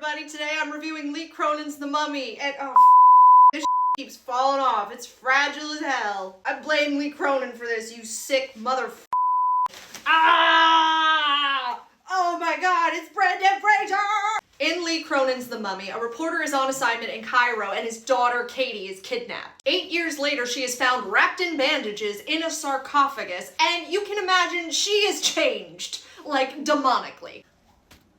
everybody. Today I'm reviewing Lee Cronin's The Mummy, and this keeps falling off. It's fragile as hell. I blame Lee Cronin for this, you sick mother. Ah! Oh my god, it's Brendan Fraser! In Lee Cronin's The Mummy, a reporter is on assignment in Cairo and his daughter Katie is kidnapped. 8 years later, she is found wrapped in bandages in a sarcophagus, and you can imagine she is changed, like demonically.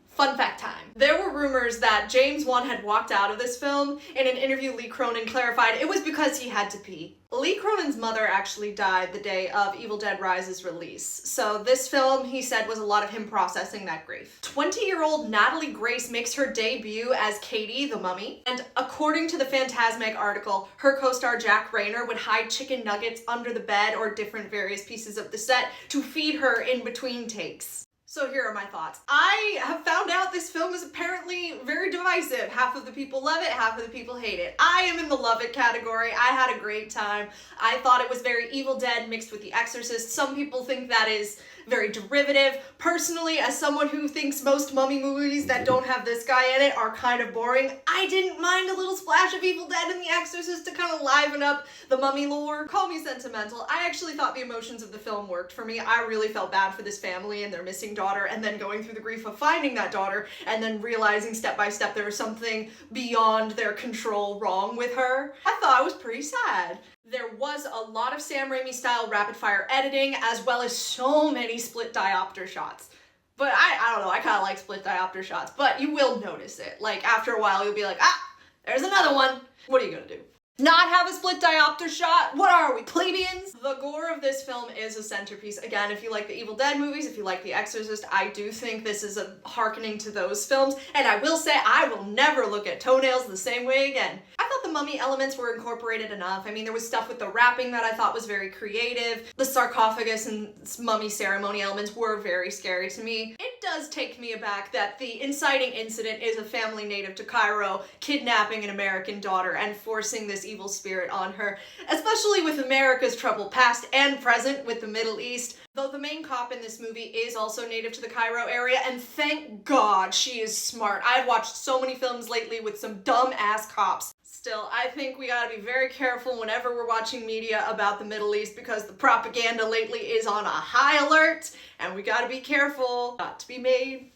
Fun fact time. There were rumors that James Wan had walked out of this film. In an interview, Lee Cronin clarified it was because he had to pee. Lee Cronin's mother actually died the day of Evil Dead Rise's release, so this film, he said, was a lot of him processing that grief. 20-year-old Natalie Grace makes her debut as Katie, the mummy, and according to the Phantasmic article, her co-star Jack Rayner would hide chicken nuggets under the bed or different various pieces of the set to feed her in between takes. So here are my thoughts. I have found out this film is apparently very divisive. Half of the people love it, half of the people hate it. I am in the love it category. I had a great time. I thought it was very Evil Dead mixed with The Exorcist. Some people think that is very derivative. Personally, as someone who thinks most mummy movies that don't have this guy in it are kind of boring, I didn't mind a little splash of Evil Dead and The Exorcist to kind of liven up the mummy lore. Call me sentimental. I actually thought the emotions of the film worked for me. I really felt bad for this family and their missing daughter, and then going through the grief of finding that daughter and then realizing step by step there was something beyond their control wrong with her. I thought it was pretty sad. There was a lot of Sam Raimi style rapid fire editing, as well as so many split diopter shots. But I don't know, I kind of like split diopter shots, but you will notice it. Like after a while you'll be like, ah, there's another one. What are you gonna do? Not have a split diopter shot? What are we, plebeians? The gore of this film is a centerpiece. Again, if you like the Evil Dead movies, if you like The Exorcist, I do think this is a hearkening to those films, and I will say I will never look at toenails the same way again. I thought the mummy elements were incorporated enough. I mean, there was stuff with the wrapping that I thought was very creative. The sarcophagus and mummy ceremony elements were very scary to me. It does take me aback that the inciting incident is a family native to Cairo kidnapping an American daughter and forcing this evil spirit on her, especially with America's trouble past and present with the Middle East. Though the main cop in this movie is also native to the Cairo area, and thank God she is smart. I've watched so many films lately with some dumb-ass cops. Still, I think we gotta be very careful whenever we're watching media about the Middle East because the propaganda lately is on a high alert, and we gotta be careful not to be made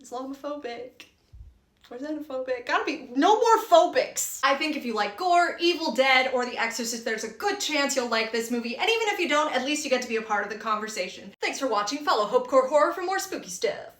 Islamophobic. Or xenophobic. Gotta be no more phobics. I think if you like gore, Evil Dead, or The Exorcist, there's a good chance you'll like this movie, and even if you don't, at least you get to be a part of the conversation. Thanks for watching. Follow Hopecore Horror for more spooky stuff.